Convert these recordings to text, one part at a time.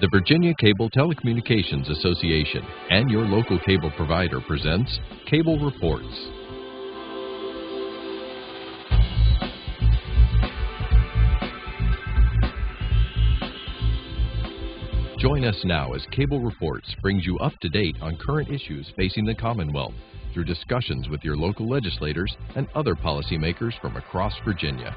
The Virginia Cable Telecommunications Association and your local cable provider presents Cable Reports. Join us now as Cable Reports brings you up to date on current issues facing the Commonwealth through discussions with your local legislators and other policymakers from across Virginia.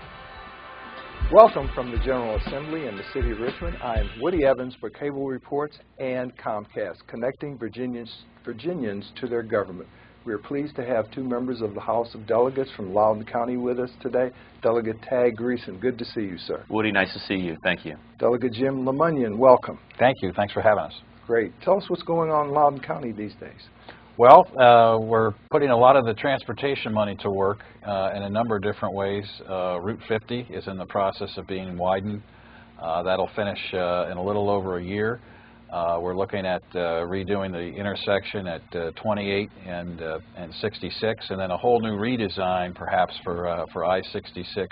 Welcome from the General Assembly in the City of Richmond. I am Woody Evans for Cable Reports and Comcast, connecting Virginians to their government. We are pleased to have two members of the House of Delegates from Loudoun County with us today. Delegate Greason, good to see you, sir. Woody, nice to see you. Thank you. Delegate Jim LeMunyon, welcome. Thank you. Thanks for having us. Great. Tell us what's going on in Loudoun County these days. Well, we're putting a lot of the transportation money to work in a number of different ways. Route 50 is in the process of being widened. That'll finish in a little over a year. We're looking at redoing the intersection at 28 and 66, and then a whole new redesign perhaps for I-66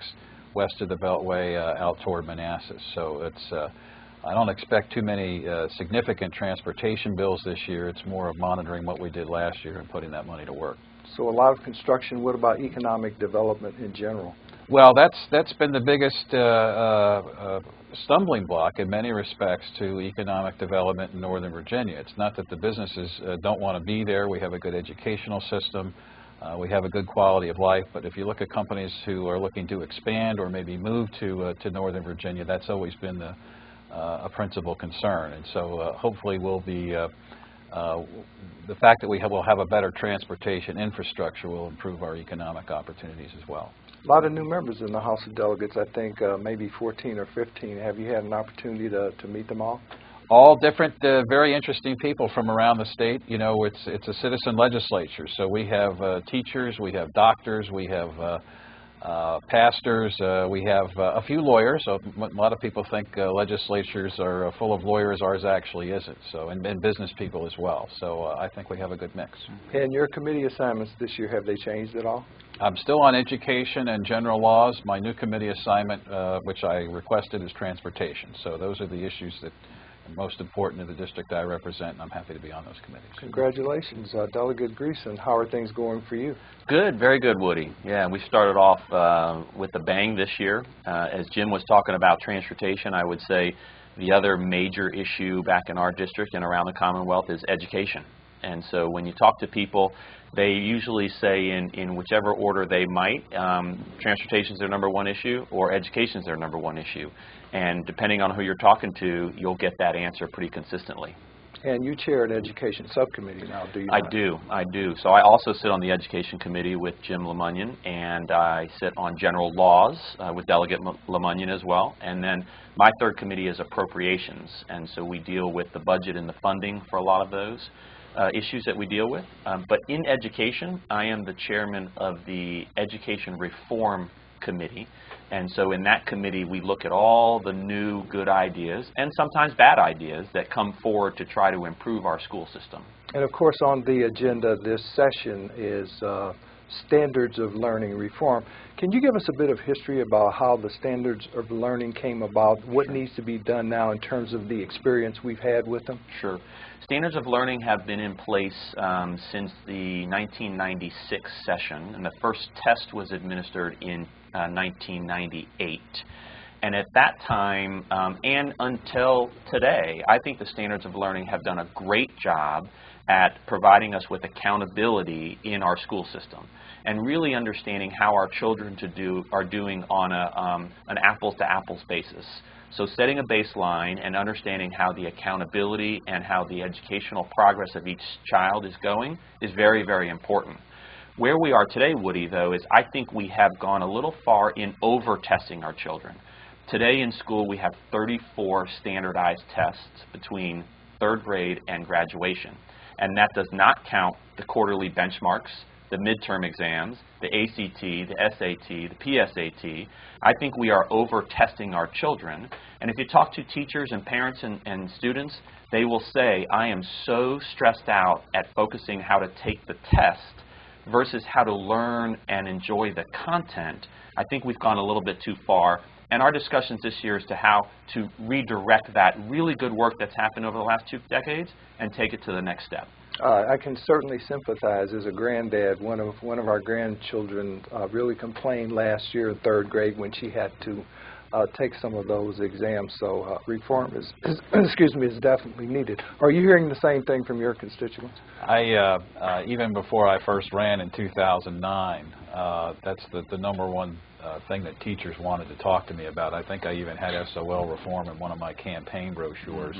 west of the Beltway out toward Manassas. So it's I don't expect too many significant transportation bills this year. It's more of monitoring what we did last year and putting that money to work. So a lot of construction. What about economic development in general? Well, that's been the biggest stumbling block in many respects to economic development in Northern Virginia. It's not that the businesses don't want to be there. We have a good educational system. We have a good quality of life. But if you look at companies who are looking to expand or maybe move to Northern Virginia, that's always been a principal concern. And so hopefully we'll be the fact that will have a better transportation infrastructure will improve our economic opportunities as well. A lot of new members in the House of Delegates, I think maybe 14 or 15. Have you had an opportunity to meet them all? All different, very interesting people from around the state. You know, it's a citizen legislature, so we have teachers, we have doctors, we have pastors, we have a few lawyers. So a lot of people think legislatures are full of lawyers. Ours actually isn't. So and business people as well. So I think we have a good mix. And your committee assignments this year, have they changed at all? I'm still on education and general laws. My new committee assignment, which I requested, is transportation. So those are the issues that are most important to the district I represent, and I'm happy to be on those committees. Congratulations. Delegate Greason, how are things going for you? Good, very good, Woody. Yeah, we started off with a bang this year. As Jim was talking about transportation, I would say the other major issue back in our district and around the Commonwealth is education. And so when you talk to people, they usually say in whichever order they might, transportation is their number one issue or education is their number one issue. And depending on who you're talking to, you'll get that answer pretty consistently. And you chair an education subcommittee now, do you not? I do. So I also sit on the education committee with Jim LeMunyon, and I sit on general laws with Delegate LeMunyon as well. And then my third committee is appropriations, and so we deal with the budget and the funding for a lot of those issues that we deal with. But in education, I am the chairman of the Education Reform Committee. And so in that committee, we look at all the new good ideas and sometimes bad ideas that come forward to try to improve our school system. And of course, on the agenda this session is standards of learning reform. Can you give us a bit of history about how the standards of learning came about, what needs to be done now in terms of the experience we've had with them? Sure. Standards of learning have been in place since the 1996 session, and the first test was administered in 1998. And at that time, and until today, I think the standards of learning have done a great job at providing us with accountability in our school system and really understanding how our children are doing on an apples-to-apples basis. So setting a baseline and understanding how the accountability and how the educational progress of each child is going is very, very important. Where we are today, Woody, though, is I think we have gone a little far in over-testing our children. Today in school, we have 34 standardized tests between third grade and graduation. And that does not count the quarterly benchmarks, the midterm exams, the ACT, the SAT, the PSAT. I think we are over-testing our children. And if you talk to teachers and parents and students, they will say, I am so stressed out at focusing how to take the test versus how to learn and enjoy the content, I think we've gone a little bit too far. And our discussions this year is to how to redirect that really good work that's happened over the last 2 decades and take it to the next step. I can certainly sympathize. As a granddad, one of our grandchildren really complained last year in 3rd grade when she had to take some of those exams. So reform is excuse me, is definitely needed. Are you hearing the same thing from your constituents? Even before I first ran in 2009, that's the number one thing that teachers wanted to talk to me about. I think I even had SOL reform in one of my campaign brochures.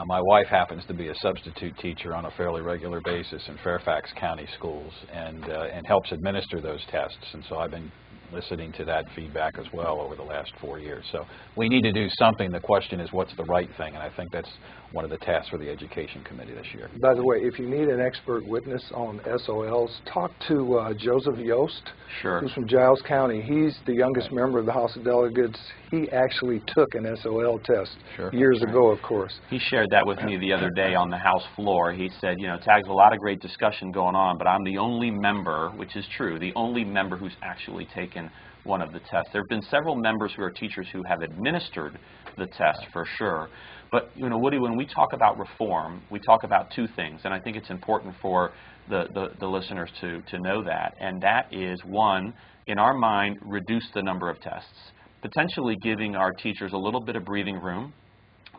My wife happens to be a substitute teacher on a fairly regular basis in Fairfax County schools and helps administer those tests. And so I've been listening to that feedback as well over the last 4 years. So we need to do something. The question is, what's the right thing? And I think that's one of the tasks for the Education Committee this year. By the way, if you need an expert witness on SOLs, talk to Joseph Yost, who's from Giles County. He's the youngest member of the House of Delegates. He actually took an SOL test years ago, of course. He shared that with me the other day on the House floor. He said, you know, Tag's a lot of great discussion going on, but I'm the only member, which is true, the only member who's actually taken one of the tests. There have been several members who are teachers who have administered the test for sure. But, you know, Woody, when we talk about reform, we talk about 2 things, and I think it's important for the listeners to know that. And that is, 1, in our mind, reduce the number of tests, potentially giving our teachers a little bit of breathing room,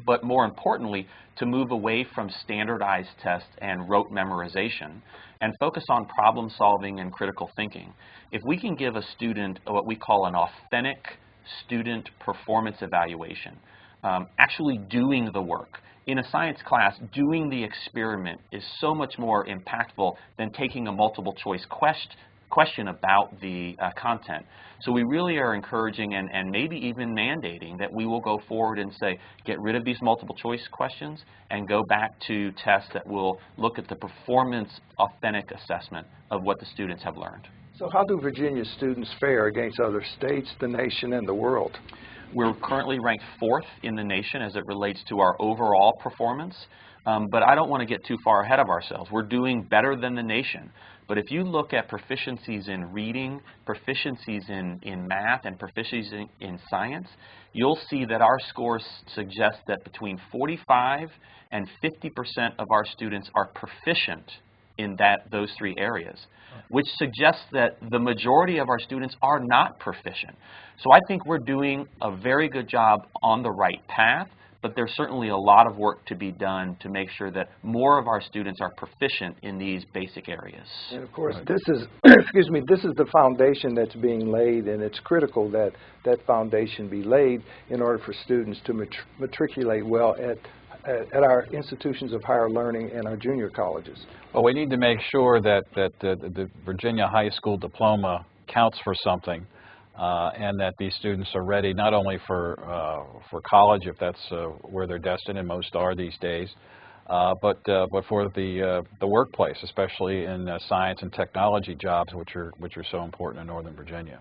but more importantly, to move away from standardized tests and rote memorization and focus on problem solving and critical thinking. If we can give a student what we call an authentic student performance evaluation, actually doing the work. In a science class, doing the experiment is so much more impactful than taking a multiple choice question about the content. So we really are encouraging and maybe even mandating that we will go forward and say, get rid of these multiple choice questions and go back to tests that will look at the performance authentic assessment of what the students have learned. So how do Virginia students fare against other states, the nation, and the world? We're currently ranked 4th in the nation as it relates to our overall performance, but I don't want to get too far ahead of ourselves. We're doing better than the nation. But if you look at proficiencies in reading, proficiencies in math, and proficiencies in science, you'll see that our scores suggest that between 45 and 50% of our students are proficient in those 3 areas, which suggests that the majority of our students are not proficient. So I think we're doing a very good job on the right path, but there's certainly a lot of work to be done to make sure that more of our students are proficient in these basic areas. And of course, this is, excuse me, this is the foundation that's being laid, and it's critical that that foundation be laid in order for students to matriculate well at our institutions of higher learning and our junior colleges. Well, we need to make sure that the Virginia high school diploma counts for something, and that these students are ready not only for college, if that's where they're destined, and most are these days, but for the workplace, especially in science and technology jobs, which are so important in Northern Virginia.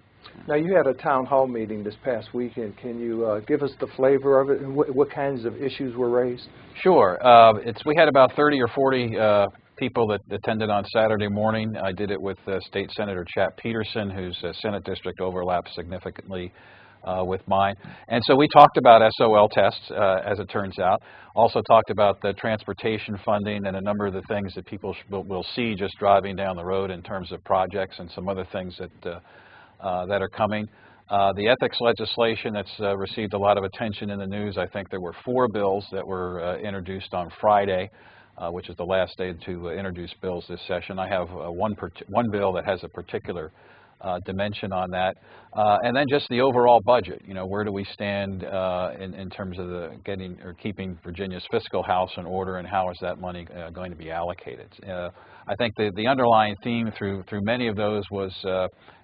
Now, you had a town hall meeting this past weekend. Can you give us the flavor of it and what kinds of issues were raised? Sure. We had about 30 or 40 people that attended on Saturday morning. I did it with State Senator Chap Peterson, whose Senate district overlaps significantly with mine. And so we talked about SOL tests, as it turns out. Also talked about the transportation funding and a number of the things that people will see just driving down the road in terms of projects and some other things that are coming. The ethics legislation that's received a lot of attention in the news. I think there were 4 bills that were introduced on Friday, which is the last day to introduce bills this session. I have one bill that has a particular dimension on that, and then just the overall budget. You know, where do we stand in terms of keeping Virginia's fiscal house in order, and how is that money going to be allocated? I think the underlying theme through many of those was,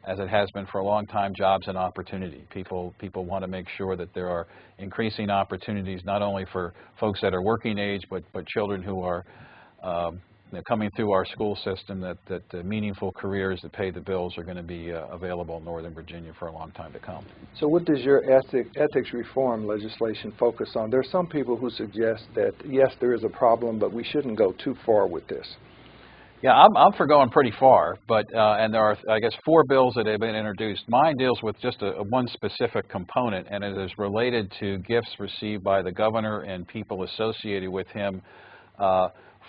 as it has been for a long time, jobs and opportunity. People want to make sure that there are increasing opportunities not only for folks that are working age, but children who are coming through our school system, that meaningful careers that pay the bills are going to be available in Northern Virginia for a long time to come. So what does your ethics reform legislation focus on? There are some people who suggest that, yes, there is a problem, but we shouldn't go too far with this. Yeah, I'm for going pretty far, but and there are, I guess, 4 bills that have been introduced. Mine deals with just one specific component, and it is related to gifts received by the governor and people associated with him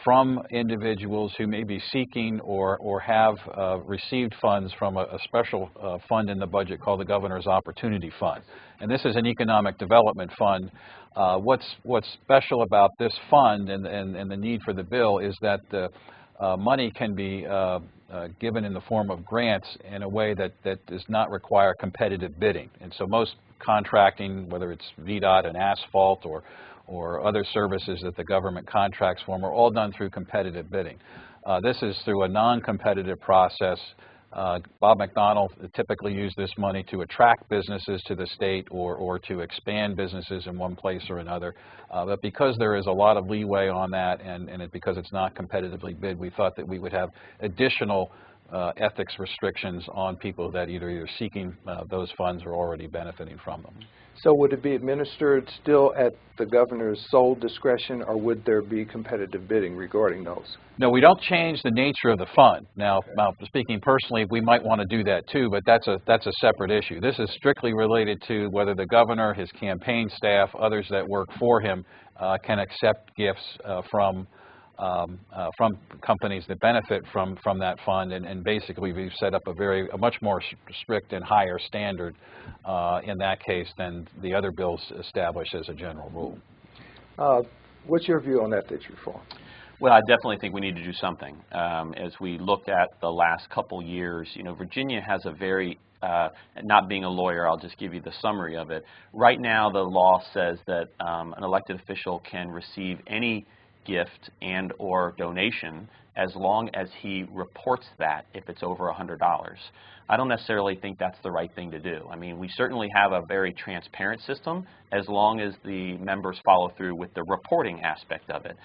from individuals who may be seeking or have received funds from a special fund in the budget called the Governor's Opportunity Fund. And this is an economic development fund. What's special about this fund and the need for the bill is that the money can be given in the form of grants in a way that does not require competitive bidding. And so most contracting, whether it's VDOT and asphalt or other services that the government contracts for, are all done through competitive bidding. This is through a non-competitive process. Bob McDonnell typically used this money to attract businesses to the state or to expand businesses in one place or another. But because there is a lot of leeway on that and because it's not competitively bid, we thought that we would have additional ethics restrictions on people that either seeking those funds or already benefiting from them. So would it be administered still at the governor's sole discretion, or would there be competitive bidding regarding those? No, we don't change the nature of the fund. Now speaking personally, we might want to do that too, but that's a separate issue. This is strictly related to whether the governor, his campaign staff, others that work for him can accept gifts from companies that benefit from that fund, and basically we've set up a much more strict and higher standard in that case than the other bills establish as a general rule. What's your view on ethics reform? Well, I definitely think we need to do something. As we looked at the last couple years, Virginia has a very not being a lawyer, I'll just give you the summary of it. Right now, the law says that an elected official can receive any gift and or donation as long as he reports that if it's over $100. I don't necessarily think that's the right thing to do. I mean, we certainly have a very transparent system as long as the members follow through with the reporting aspect of it.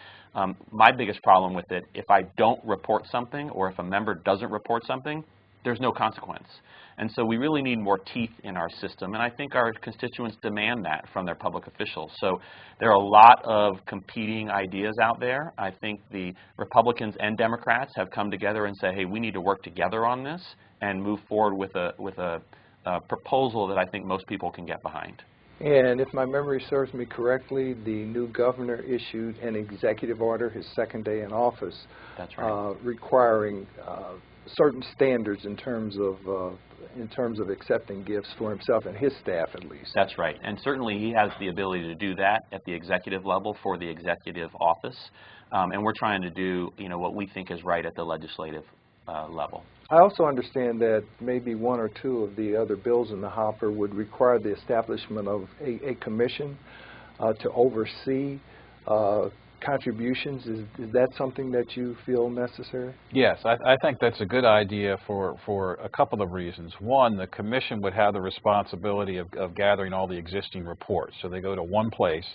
My biggest problem with it, if I don't report something or if a member doesn't report something, there's no consequence. And so we really need more teeth in our system, and I think our constituents demand that from their public officials. So there are a lot of competing ideas out there. I think the Republicans and Democrats have come together and said, hey, we need to work together on this and move forward with a proposal that I think most people can get behind. And if my memory serves me correctly, the new governor issued an executive order his second day in office. That's right. Requiring certain standards in terms of accepting gifts for himself and his staff, at least. That's right, and certainly he has the ability to do that at the executive level for the executive office, and we're trying to do what we think is right at the legislative level. I also understand that maybe 1 or 2 of the other bills in the hopper would require the establishment of a commission to oversee contributions. Is that something that you feel necessary? Yes, I think that's a good idea for a couple of reasons. One, the commission would have the responsibility of gathering all the existing reports. So they go to one place,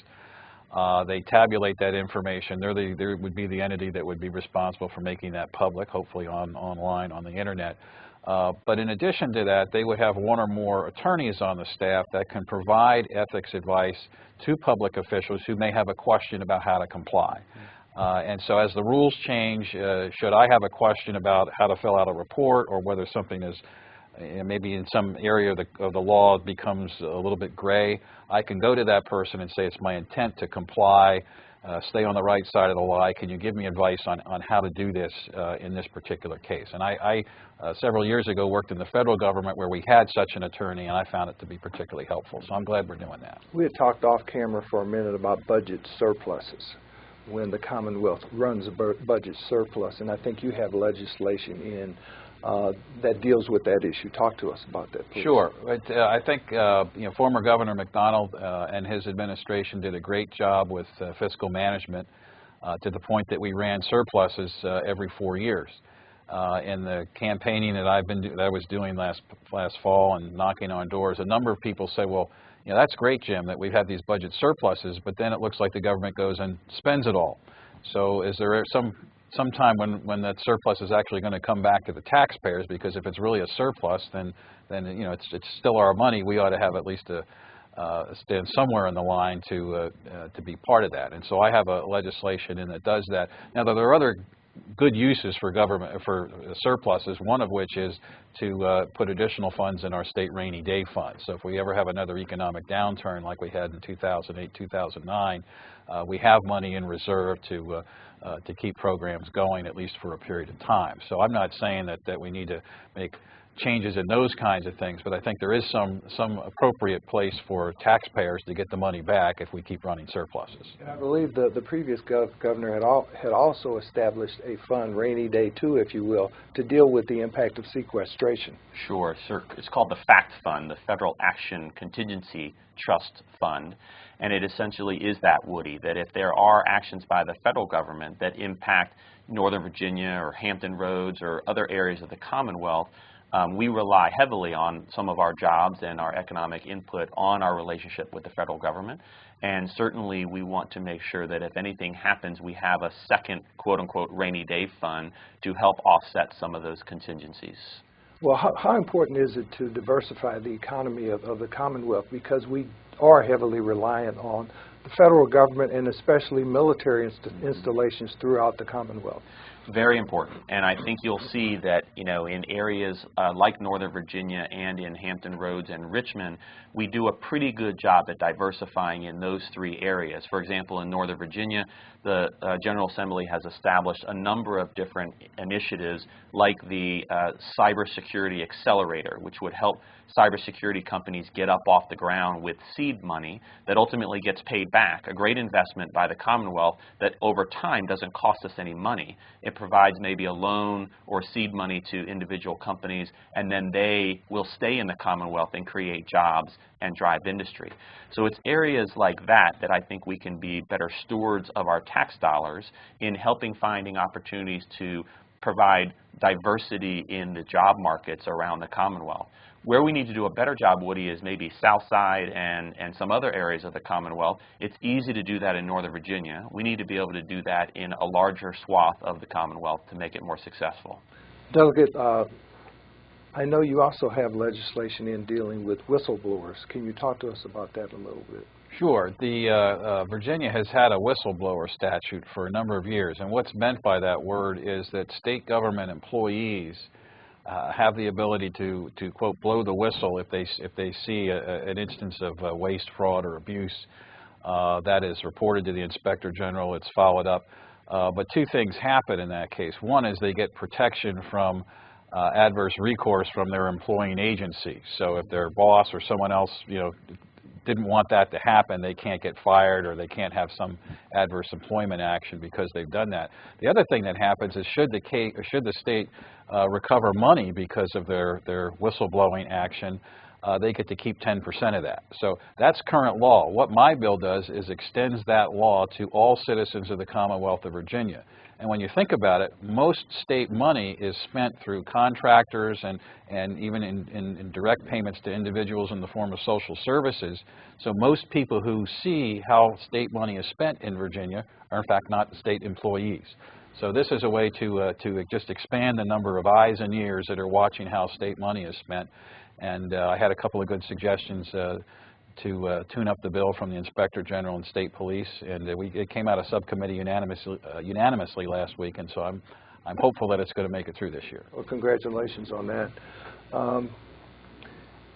they tabulate that information. There would be the entity that would be responsible for making that public, hopefully online on the internet. But in addition to that, they would have 1 or more attorneys on the staff that can provide ethics advice to public officials who may have a question about how to comply. And so as the rules change, should I have a question about how to fill out a report or whether something is maybe in some area of the law becomes a little bit gray, I can go to that person and say it's my intent to comply, stay on the right side of the lie. Can you give me advice on how to do this in this particular case? And I several years ago worked in the federal government where we had such an attorney, and I found it to be particularly helpful. So I'm glad we're doing that. We had talked off camera for a minute about budget surpluses when the Commonwealth runs a budget surplus, and I think you have legislation in that deals with that issue. Talk to us about that, please. Sure. I think former Governor McDonnell and his administration did a great job with fiscal management to the point that we ran surpluses every 4 years. In the campaigning that I was doing last fall and knocking on doors, a number of people say, well, that's great, Jim, that we've had these budget surpluses, but then it looks like the government goes and spends it all. So is there some time when that surplus is actually going to come back to the taxpayers? Because if it's really a surplus, then it's still our money. We ought to have at least stand somewhere in the line to be part of that. And so I have a legislation in that does that. Now there are other good uses for government, for surpluses, one of which is to put additional funds in our state rainy day fund. So if we ever have another economic downturn like we had in 2008, 2009, we have money in reserve to keep programs going, at least for a period of time. So I'm not saying that we need to make changes in those kinds of things, but I think there is some appropriate place for taxpayers to get the money back if we keep running surpluses. And I believe the previous governor had also established a fund, Rainy Day 2, if you will, to deal with the impact of sequestration. Sure, sir. It's called the FACT Fund, the Federal Action Contingency Trust Fund, and it essentially is that, Woody, that if there are actions by the federal government that impact Northern Virginia or Hampton Roads or other areas of the Commonwealth, we rely heavily on some of our jobs and our economic input on our relationship with the federal government. And certainly we want to make sure that if anything happens, we have a second, quote-unquote, rainy day fund to help offset some of those contingencies. Well, how important is it to diversify the economy of the Commonwealth? Because we are heavily reliant on the federal government and especially military installations throughout the Commonwealth. Very important, and I think you'll see that, you know, in areas like Northern Virginia and in Hampton Roads and Richmond, we do a pretty good job at diversifying in those three areas. For example, in Northern Virginia, the General Assembly has established a number of different initiatives like the Cybersecurity Accelerator, which would help cybersecurity companies get up off the ground with seed money that ultimately gets paid back, a great investment by the Commonwealth that over time doesn't cost us any money. It provides maybe a loan or seed money to individual companies, and then they will stay in the Commonwealth and create jobs and drive industry. So it's areas like that that I think we can be better stewards of our tax dollars in helping finding opportunities to provide diversity in the job markets around the Commonwealth. Where we need to do a better job, Woody, is maybe South Side and some other areas of the Commonwealth. It's easy to do that in Northern Virginia. We need to be able to do that in a larger swath of the Commonwealth to make it more successful. Delegate, I know you also have legislation in dealing with whistleblowers. Can you talk to us about that a little bit? Sure. The Virginia has had a whistleblower statute for a number of years, and what's meant by that word is that state government employees have the ability to quote, blow the whistle if they see an instance of waste, fraud, or abuse. That is reported to the Inspector General. It's followed up. But two things happen in that case. One is they get protection from adverse recourse from their employing agency. So if their boss or someone else, you know, didn't want that to happen, they can't get fired or they can't have some adverse employment action because they've done that. The other thing that happens is should the state recover money because of their whistleblowing action, they get to keep 10% of that. So that's current law. What my bill does is extends that law to all citizens of the Commonwealth of Virginia. And when you think about it, most state money is spent through contractors and even in direct payments to individuals in the form of social services. So most people who see how state money is spent in Virginia are in fact not state employees. So this is a way to just expand the number of eyes and ears that are watching how state money is spent. And I had a couple of good suggestions to tune up the bill from the Inspector General and State Police, and it came out of subcommittee unanimously last week, and so I'm hopeful that it's going to make it through this year. Well, congratulations on that.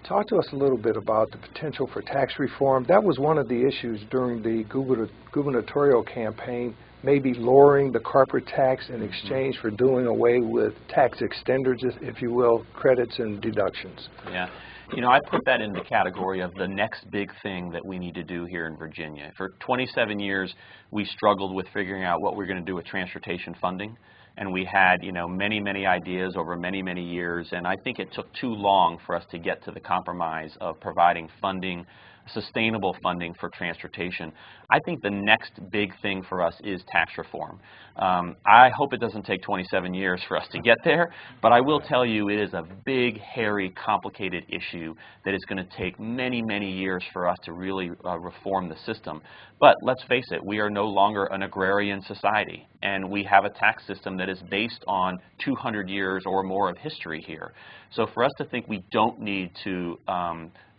Talk to us a little bit about the potential for tax reform. That was one of the issues during the gubernatorial campaign, maybe lowering the corporate tax in exchange for doing away with tax extenders, if you will, credits and deductions. Yeah. You know, I put that in the category of the next big thing that we need to do here in Virginia. For 27 years, we struggled with figuring out what we're going to do with transportation funding. And we had, you know, many, many ideas over many, many years. And I think it took too long for us to get to the compromise of providing funding, sustainable funding for transportation. I think the next big thing for us is tax reform. I hope it doesn't take 27 years for us to get there, but I will tell you it is a big, hairy, complicated issue that is going to take many, many years for us to really reform the system. But let's face it, we are no longer an agrarian society, and we have a tax system that is based on 200 years or more of history here. So for us to think we don't need to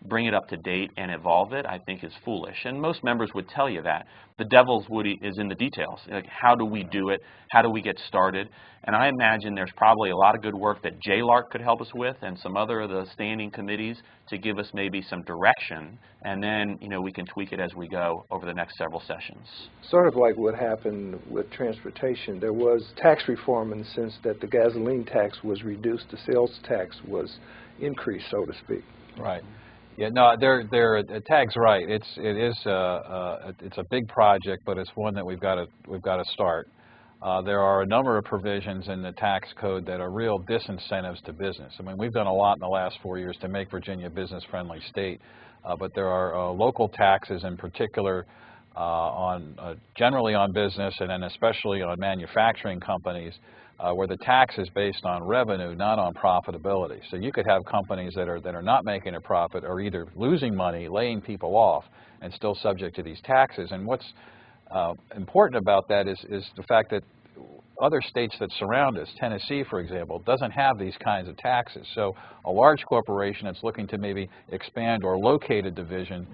bring it up to date and evolve it, I think is foolish. And most members would tell you that. The devil's is in the details. Like, how do we do it? How do we get started? And I imagine there's probably a lot of good work that JLARC could help us with and some other of the standing committees to give us maybe some direction. And then, we can tweak it as we go over the next several sessions. Sort of like what happened with transportation. There was tax reform in the sense that the gasoline tax was reduced, the sales tax was increased, so to speak. Right. Yeah, no, Tag's right. It's a big project, but it's one that we've got to start. There are a number of provisions in the tax code that are real disincentives to business. I mean, we've done a lot in the last 4 years to make Virginia a business-friendly state, but there are local taxes in particular generally on business and then especially on manufacturing companies where the tax is based on revenue, not on profitability. So you could have companies that are not making a profit or either losing money, laying people off, and still subject to these taxes. And what's important about that is the fact that other states that surround us, Tennessee, for example, doesn't have these kinds of taxes. So a large corporation that's looking to maybe expand or locate a division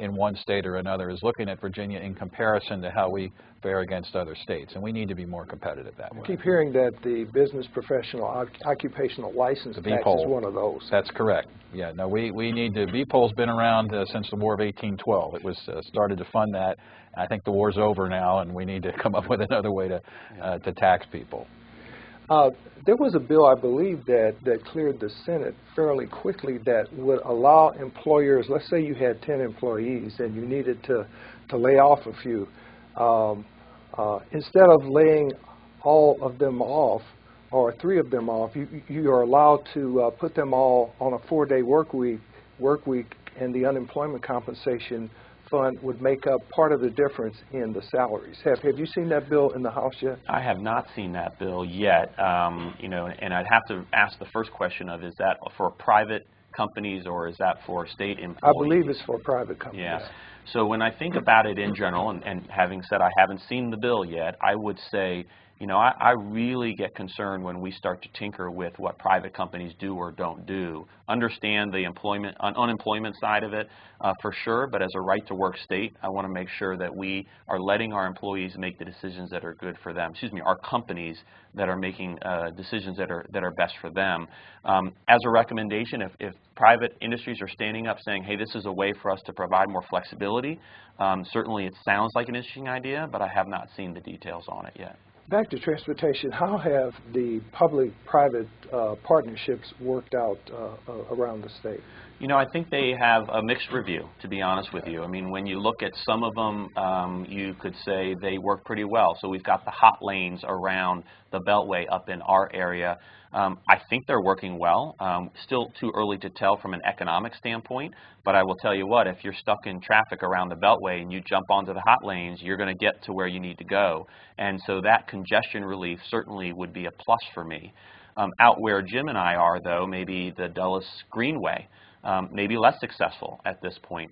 in one state or another is looking at Virginia in comparison to how we fare against other states. And we need to be more competitive that way. I keep hearing that the business professional occupational license tax is one of those. That's correct. Yeah, no, we need to, VPOL's been around since the War of 1812. It was started to fund that. I think the war's over now, and we need to come up with another way to tax people. There was a bill, I believe, that cleared the Senate fairly quickly that would allow employers, let's say you had 10 employees and you needed to lay off a few, instead of laying all of them off or 3 of them off, you are allowed to put them all on a 4-day work week, and the unemployment compensation fund would make up part of the difference in the salaries. Have you seen that bill in the House yet? I have not seen that bill yet. And I'd have to ask the first question of, is that for private companies or is that for state employees? I believe it's for private companies. Yeah. So when I think about it in general, and having said I haven't seen the bill yet, I would say, I really get concerned when we start to tinker with what private companies do or don't do. Understand the unemployment side of it for sure, but as a right-to-work state, I want to make sure that we are letting our employees make the decisions that are good for them. Our companies that are making decisions that are best for them. As a recommendation, if private industries are standing up saying, hey, this is a way for us to provide more flexibility, certainly it sounds like an interesting idea, but I have not seen the details on it yet. Back to transportation, how have the public-private partnerships worked out around the state? I think they have a mixed review, to be honest with you. I mean, when you look at some of them, you could say they work pretty well. So we've got the hot lanes around the Beltway up in our area. I think they're working well. Still too early to tell from an economic standpoint, but I will tell you what, if you're stuck in traffic around the Beltway and you jump onto the hot lanes, you're going to get to where you need to go. And so that congestion relief certainly would be a plus for me. Out where Jim and I are, though, maybe the Dulles Greenway, maybe less successful at this point.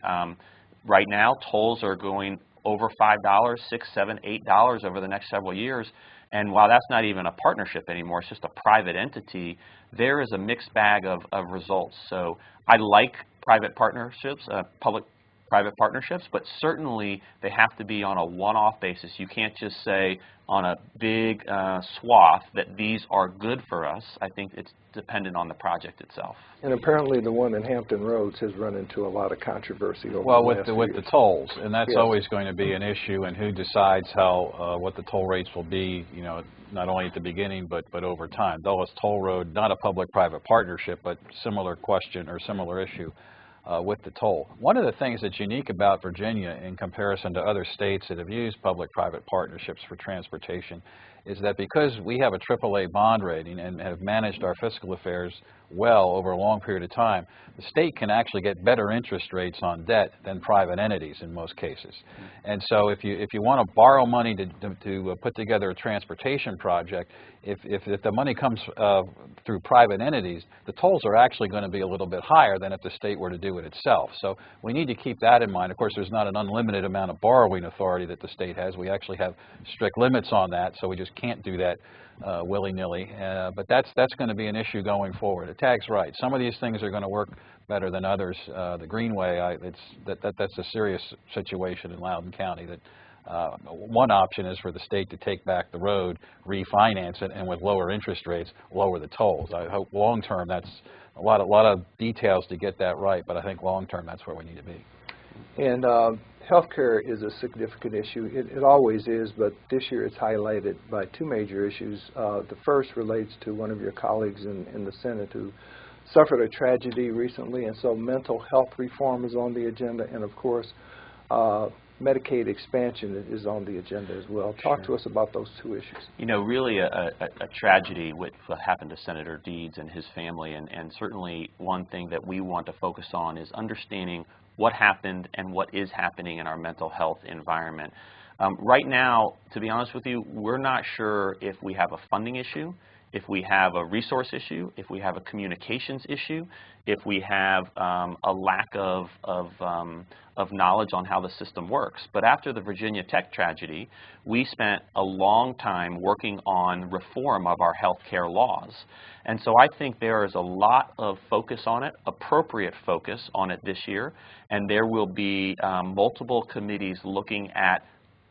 Right now, tolls are going over $5, $6, $7, $8 over the next several years. And while that's not even a partnership anymore, it's just a private entity, there is a mixed bag of results. So I like private partnerships, public-private partnerships, but certainly they have to be on a one-off basis. You can't just say on a big swath that these are good for us. I think it's dependent on the project itself. And apparently the one in Hampton Roads has run into a lot of controversy over with the tolls, and that's always going to be an issue, and who decides how what the toll rates will be, not only at the beginning but over time. Dulles Toll Road, not a public-private partnership, but similar question or similar issue with the toll. One of the things that's unique about Virginia in comparison to other states that have used public-private partnerships for transportation is that because we have a AAA bond rating and have managed our fiscal affairs well over a long period of time, the state can actually get better interest rates on debt than private entities in most cases. And so if you want to borrow money to put together a transportation project, if the money comes through private entities, the tolls are actually going to be a little bit higher than if the state were to do it itself. So we need to keep that in mind. Of course, there's not an unlimited amount of borrowing authority that the state has. We actually have strict limits on that, so we just can't do that willy-nilly, but that's going to be an issue going forward. Tag's right. Some of these things are going to work better than others. The Greenway, that's a serious situation in Loudoun County. That one option is for the state to take back the road, refinance it, and with lower interest rates, lower the tolls. I hope long-term that's a lot of details to get that right, but I think long-term that's where we need to be. And healthcare is a significant issue. It always is, but this year it's highlighted by two major issues. The first relates to one of your colleagues in the Senate who suffered a tragedy recently, and so mental health reform is on the agenda, and of course Medicaid expansion is on the agenda as well. Talk to us about those two issues. You know, really a tragedy what happened to Senator Deeds and his family, and certainly one thing that we want to focus on is understanding what happened and what is happening in our mental health environment. Right now, to be honest with you, we're not sure if we have a funding issue, if we have a resource issue, if we have a communications issue, if we have a lack of knowledge on how the system works. But after the Virginia Tech tragedy, we spent a long time working on reform of our health care laws. And so I think there is a lot of focus on it, appropriate focus on it this year, and there will be multiple committees looking at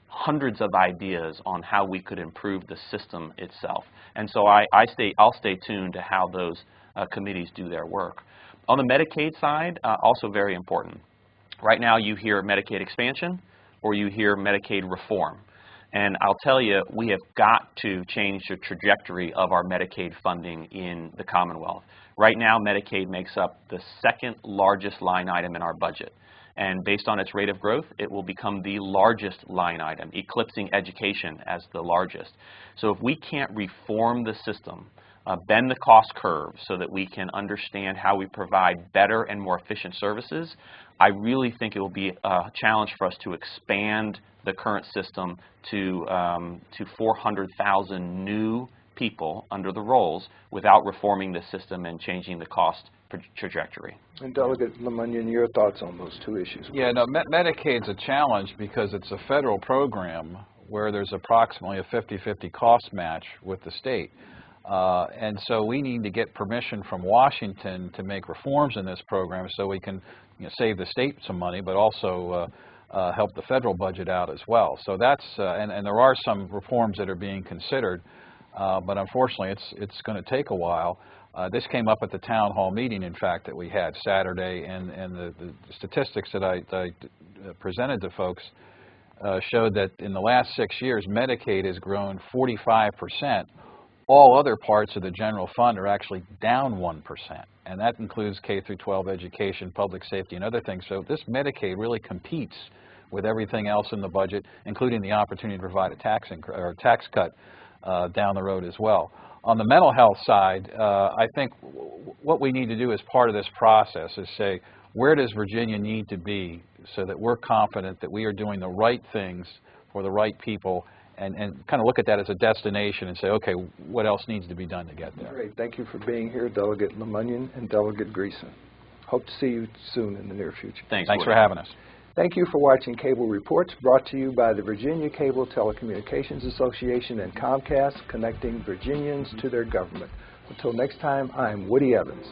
hundreds of ideas on how we could improve the system itself. And so I'll stay tuned to how those committees do their work. On the Medicaid side, also very important. Right now you hear Medicaid expansion or you hear Medicaid reform. And I'll tell you, we have got to change the trajectory of our Medicaid funding in the Commonwealth. Right now, Medicaid makes up the second largest line item in our budget. And based on its rate of growth, it will become the largest line item, eclipsing education as the largest. So if we can't reform the system, bend the cost curve so that we can understand how we provide better and more efficient services, I really think it will be a challenge for us to expand the current system to 400,000 new people under the rolls without reforming the system and changing the cost trajectory. And Delegate LeMunyon, your thoughts on those two issues? Yeah, no, Medicaid's a challenge because it's a federal program where there's approximately a 50-50 cost match with the state. And so we need to get permission from Washington to make reforms in this program so we can save the state some money, but also help the federal budget out as well. So that's, and there are some reforms that are being considered, but unfortunately it's going to take a while. This came up at the town hall meeting, in fact, that we had Saturday, and the statistics that I presented to folks showed that in the last 6 years, Medicaid has grown 45%. All other parts of the general fund are actually down 1%, and that includes K-12 education, public safety, and other things. So this Medicaid really competes with everything else in the budget, including the opportunity to provide a tax cut down the road as well. On the mental health side, I think what we need to do as part of this process is say, where does Virginia need to be so that we're confident that we are doing the right things for the right people, and kind of look at that as a destination and say, okay, what else needs to be done to get there? Great. Thank you for being here, Delegate LeMunyon and Delegate Greason. Hope to see you soon in the near future. Thanks for having us. Thank you for watching Cable Reports, brought to you by the Virginia Cable Telecommunications Association and Comcast, connecting Virginians to their government. Until next time, I'm Woody Evans.